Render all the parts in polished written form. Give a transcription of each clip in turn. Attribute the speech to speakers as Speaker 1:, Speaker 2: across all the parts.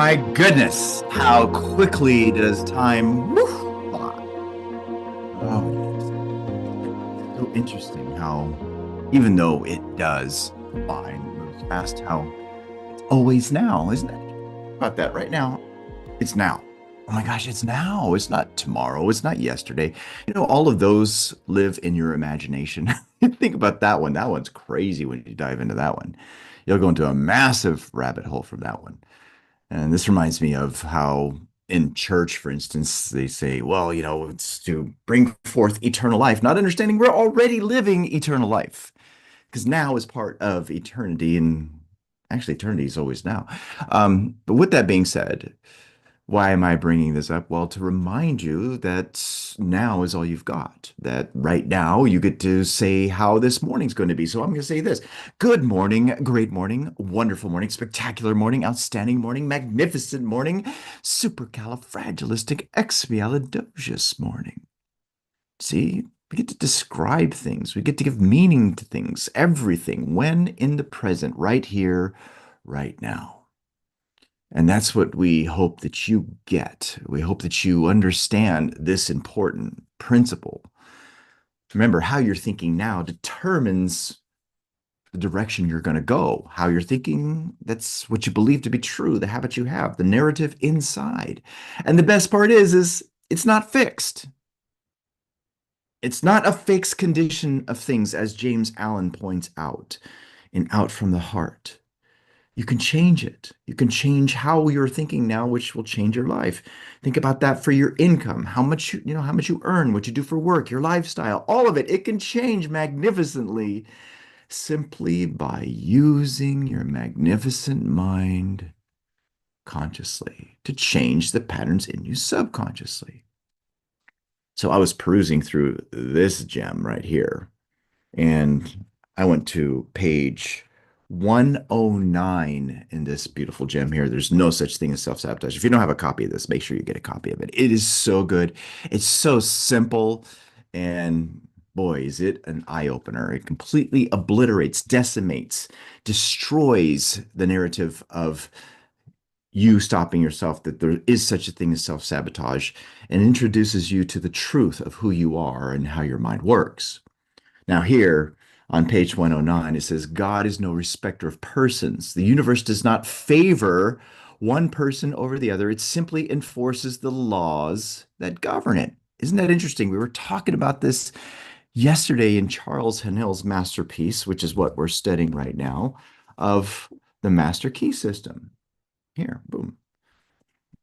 Speaker 1: My goodness, how quickly does time fly? Oh, yes. So interesting how, even though it does fly and moves fast, how it's always now, isn't it? About that right now, it's now. Oh my gosh, it's now. It's not tomorrow. It's not yesterday. All of those live in your imagination. Think about that one. That one's crazy when you dive into that one. You'll go into a massive rabbit hole from that one. And this reminds me of how in church, for instance, they say, well, it's to bring forth eternal life, not understanding we're already living eternal life because now is part of eternity. And actually, eternity is always now. But with that being said, why am I bringing this up? Well, to remind you that now is all you've got. That right now you get to say how this morning's going to be. So I'm going to say this. Good morning, great morning, wonderful morning, spectacular morning, outstanding morning, magnificent morning, supercalifragilisticexpialidocious morning. See, we get to describe things. We get to give meaning to things, everything, when in the present, right here, right now. And that's what we hope that you get. We hope that you understand this important principle. Remember, how you're thinking now determines the direction you're going to go. How you're thinking, that's what you believe to be true, the habit you have, the narrative inside. And the best part is it's not fixed. It's not a fixed condition of things, as James Allen points out in Out from the Heart. You can change it. You can change how you're thinking now, which will change your life. Think about that for your income, how much you earn, what you do for work, your lifestyle, all of it. It can change magnificently simply by using your magnificent mind consciously to change the patterns in you subconsciously. So I was perusing through this gem right here, and I went to page 109 in this beautiful gem here. There's no such thing as self-sabotage. If you don't have a copy of this, make sure you get a copy of it. It is so good. It's so simple. And boy, is it an eye-opener. It completely obliterates, decimates, destroys the narrative of you stopping yourself, that there is such a thing as self-sabotage, and introduces you to the truth of who you are and how your mind works. Now, here on page 109, it says, God is no respecter of persons. The universe does not favor one person over the other. It simply enforces the laws that govern it. Isn't that interesting? We were talking about this yesterday in Charles Haanel's masterpiece, which is what we're studying right now, of the master key system. Here, boom.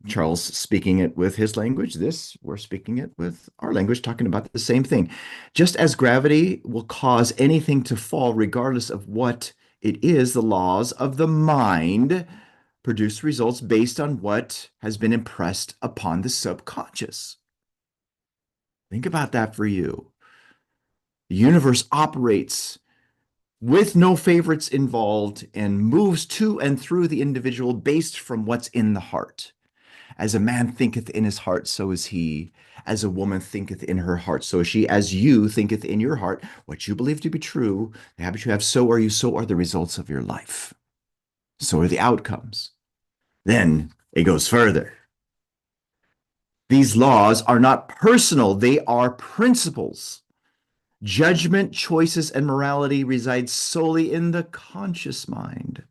Speaker 1: Charles speaking it with his language. This, we're speaking it with our language, talking about the same thing. Just as gravity will cause anything to fall, regardless of what it is, the laws of the mind produce results based on what has been impressed upon the subconscious. Think about that for you. The universe operates with no favorites involved and moves to and through the individual based from what's in the heart. As a man thinketh in his heart, so is he. As a woman thinketh in her heart, so is she. As you thinketh in your heart, what you believe to be true, the habits you have, so are you, so are the results of your life. So are the outcomes. Then it goes further. These laws are not personal, they are principles. Judgment, choices, and morality reside solely in the conscious mind.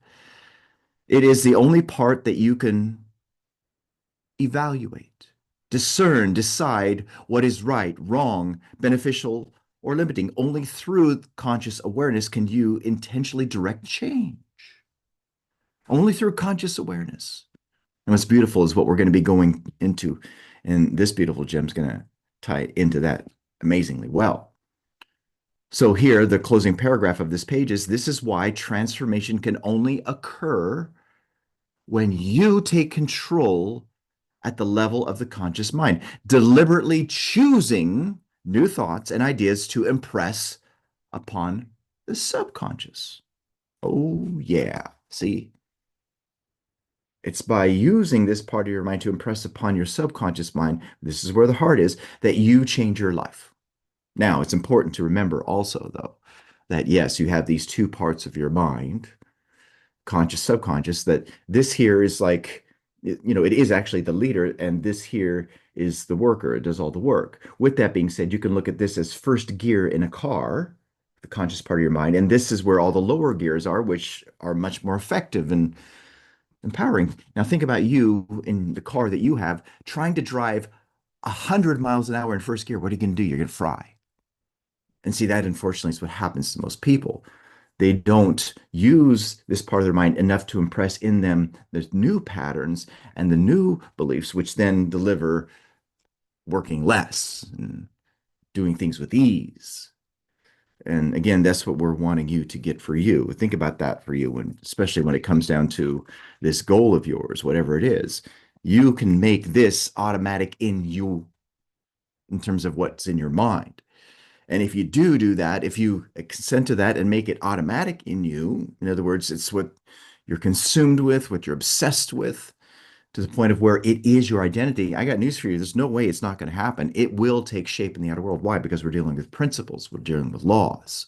Speaker 1: It is the only part that you can evaluate, discern, decide what is right, wrong, beneficial, or limiting. Only through conscious awareness can you intentionally direct change. Only through conscious awareness. And what's beautiful is what we're going to be going into, and this beautiful gem is going to tie into that amazingly well. So here, the closing paragraph of this page is, this is why transformation can only occur when you take control at the level of the conscious mind, deliberately choosing new thoughts and ideas to impress upon the subconscious. Oh, yeah. See, it's by using this part of your mind to impress upon your subconscious mind, this is where the heart is, that you change your life. Now, it's important to remember also, though, that yes, you have these two parts of your mind, conscious, subconscious, that this here is like, it is actually the leader, and this here is the worker. It does all the work. With that being said, you can look at this as first gear in a car, the conscious part of your mind, and this is where all the lower gears are, which are much more effective and empowering. Now think about you in the car that you have trying to drive 100 miles an hour in first gear. What are you going to do? You're going to fry. And see, that unfortunately is what happens to most people. They don't use this part of their mind enough to impress in them the new patterns and the new beliefs, which then deliver working less and doing things with ease. And again, that's what we're wanting you to get for you. Think about that for you, and especially when it comes down to this goal of yours, whatever it is, you can make this automatic in you in terms of what's in your mind. And if you do that, if you consent to that and make it automatic in you, in other words, it's what you're consumed with, what you're obsessed with, to the point of where it is your identity. I got news for you. There's no way it's not going to happen. It will take shape in the outer world. Why? Because we're dealing with principles. We're dealing with laws.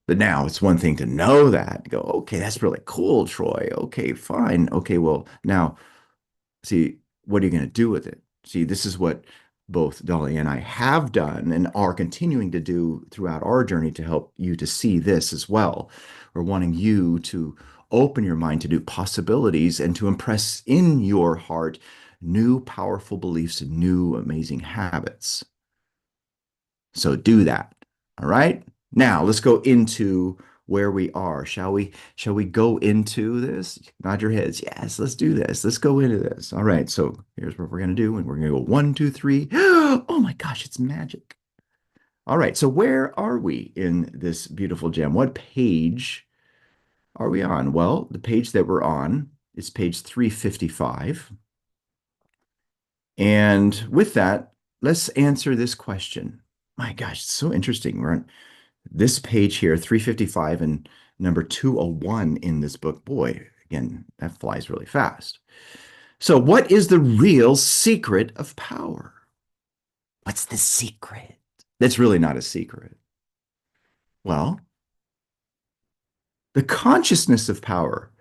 Speaker 1: But now it's one thing to know that, go, okay, that's really cool, Troy. Okay, fine. Okay, well, now, see, what are you going to do with it? See, this is what both Dolly and I have done and are continuing to do throughout our journey to help you to see this as well. We're wanting you to open your mind to new possibilities and to impress in your heart new powerful beliefs and new amazing habits. So do that. All right. Now let's go into where we are. Shall we? Shall we go into this? Nod your heads. Yes, let's do this. Let's go into this. All right. So here's what we're going to do. And we're going to go 1, 2, 3. Oh my gosh, it's magic. All right. So where are we in this beautiful gem? What page are we on? Well, the page that we're on is page 355. And with that, let's answer this question. My gosh, it's so interesting. We're on this page here, 355 and number 201 in this book. Boy, again, that flies really fast. So what is the real secret of power? What's the secret? That's really not a secret. Well, the consciousness of power,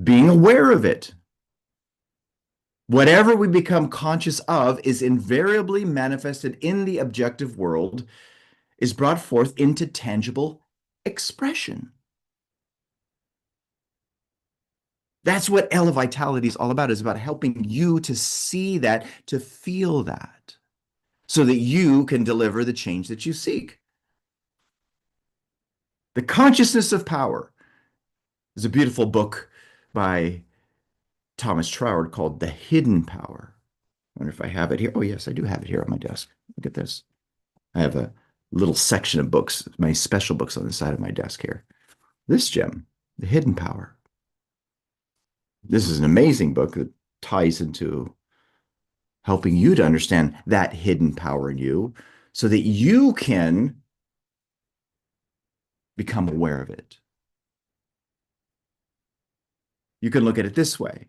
Speaker 1: being aware of it. Whatever we become conscious of is invariably manifested in the objective world, is brought forth into tangible expression. That's what Elevitality is all about. It's about helping you to see that, to feel that, so that you can deliver the change that you seek. The Consciousness of Power is a beautiful book by Thomas Troward called The Hidden Power. I wonder if I have it here. Oh, yes, I do have it here on my desk. Look at this. I have a little section of books, my special books on the side of my desk here. This gem, The Hidden Power. This is an amazing book that ties into helping you to understand that hidden power in you so that you can become aware of it. You can look at it this way.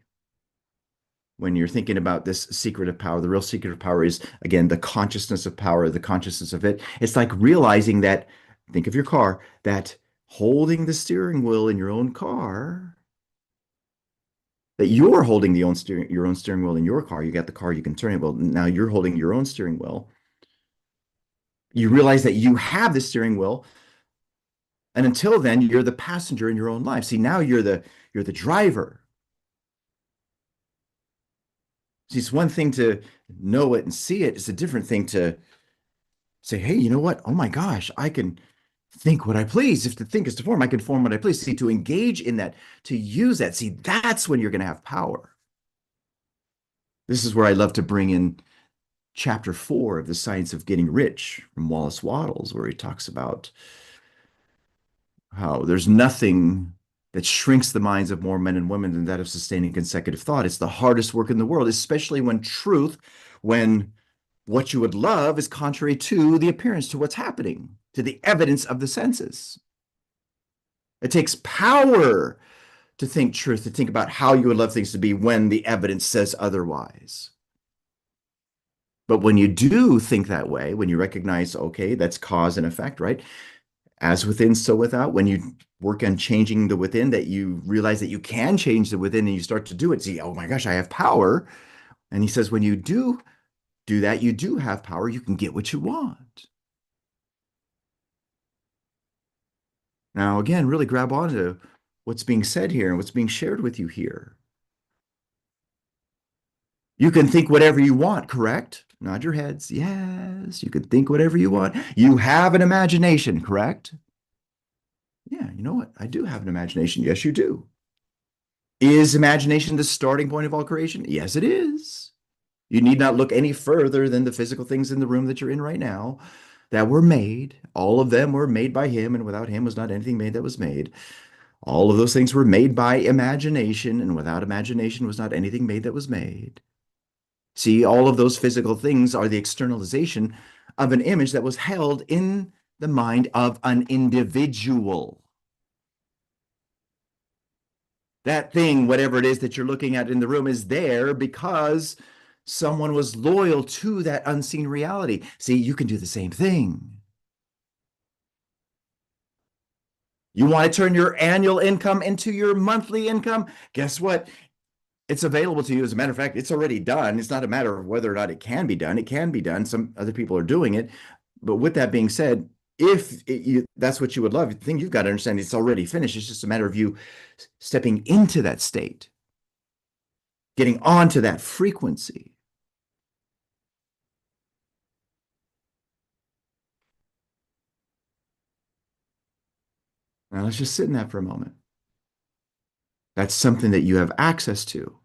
Speaker 1: When you're thinking about this secret of power, the real secret of power is, again, the consciousness of power, the consciousness of it. It's like realizing that, think of your car, that holding the steering wheel in your own car, that you're holding your own steering wheel in your car. You got the car, you can turn it. Well, now you're holding your own steering wheel. You realize that you have the steering wheel. And until then, you're the passenger in your own life. See, now you're the driver. See, it's one thing to know it and see it. It's a different thing to say, hey, you know what? Oh my gosh, I can think what I please. If to think is to form, I can form what I please. See, to engage in that, to use that. See, that's when you're going to have power. This is where I love to bring in chapter 4 of The Science of Getting Rich from Wallace Wattles, where he talks about how there's nothing that shrinks the minds of more men and women than that of sustaining consecutive thought. It's the hardest work in the world, especially when when what you would love is contrary to the appearance, to what's happening, to the evidence of the senses. It takes power to think truth, to think about how you would love things to be when the evidence says otherwise. But when you do think that way, when you recognize, okay, that's cause and effect, right? As within, so without. When you work on changing the within, that you realize that you can change the within and you start to do it. See, oh my gosh, I have power. And he says, when you do that, you do have power. You can get what you want. Now, again, really grab onto what's being said here and what's being shared with you here. You can think whatever you want, correct? Nod your heads. Yes, you can think whatever you want. You have an imagination, correct? Yeah, you know what? I do have an imagination. Yes, you do. Is imagination the starting point of all creation? Yes, it is. You need not look any further than the physical things in the room that you're in right now that were made. All of them were made by him, and without him was not anything made that was made. All of those things were made by imagination, and without imagination was not anything made that was made. See, all of those physical things are the externalization of an image that was held in the mind of an individual. That thing, whatever it is that you're looking at in the room, is there because someone was loyal to that unseen reality. See, you can do the same thing. You want to turn your annual income into your monthly income? Guess what? It's available to you. As a matter of fact, it's already done. It's not a matter of whether or not it can be done. It can be done. Some other people are doing it. But with that being said, that's what you would love, the thing you've got to understand, it's already finished. It's just a matter of you stepping into that state, getting onto that frequency. Now let's just sit in that for a moment. That's something that you have access to.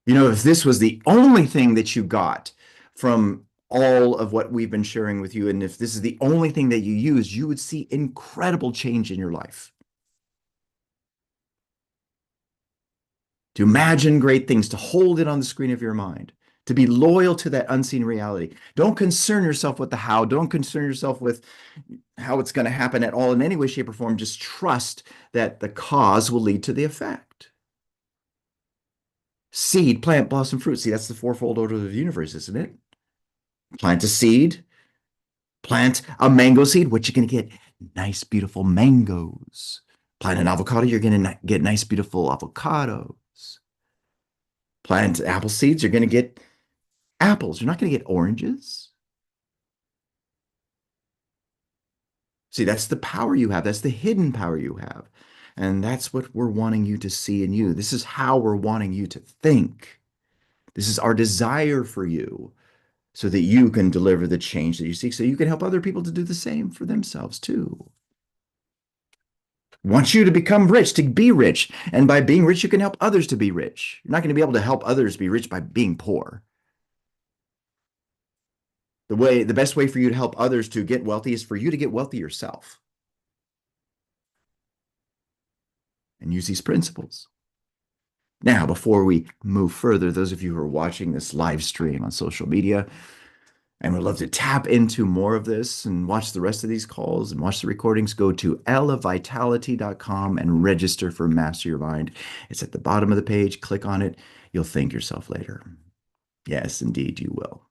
Speaker 1: You know, if this was the only thing that you got from all of what we've been sharing with you, and if this is the only thing that you use, you would see incredible change in your life. To imagine great things, to hold it on the screen of your mind, to be loyal to that unseen reality. Don't concern yourself with the how. Don't concern yourself with how it's going to happen at all in any way, shape, or form. Just trust that the cause will lead to the effect. Seed, plant, blossom, fruit. See, that's the fourfold order of the universe, isn't it? Plant a seed, plant a mango seed. What you're going to get? Nice, beautiful mangoes. Plant an avocado, you're going to get nice, beautiful avocados. Plant apple seeds, you're going to get apples. You're not going to get oranges. See, that's the power you have. That's the hidden power you have. And that's what we're wanting you to see in you. This is how we're wanting you to think. This is our desire for you so that you can deliver the change that you seek, so you can help other people to do the same for themselves too. Want you to become rich, to be rich. And by being rich, you can help others to be rich. You're not going to be able to help others be rich by being poor. The best way for you to help others to get wealthy is for you to get wealthy yourself. And use these principles. Now, before we move further, those of you who are watching this live stream on social media and would love to tap into more of this and watch the rest of these calls and watch the recordings, go to elevitality.com and register for Master Your Mind. It's at the bottom of the page. Click on it. You'll thank yourself later. Yes, indeed, you will.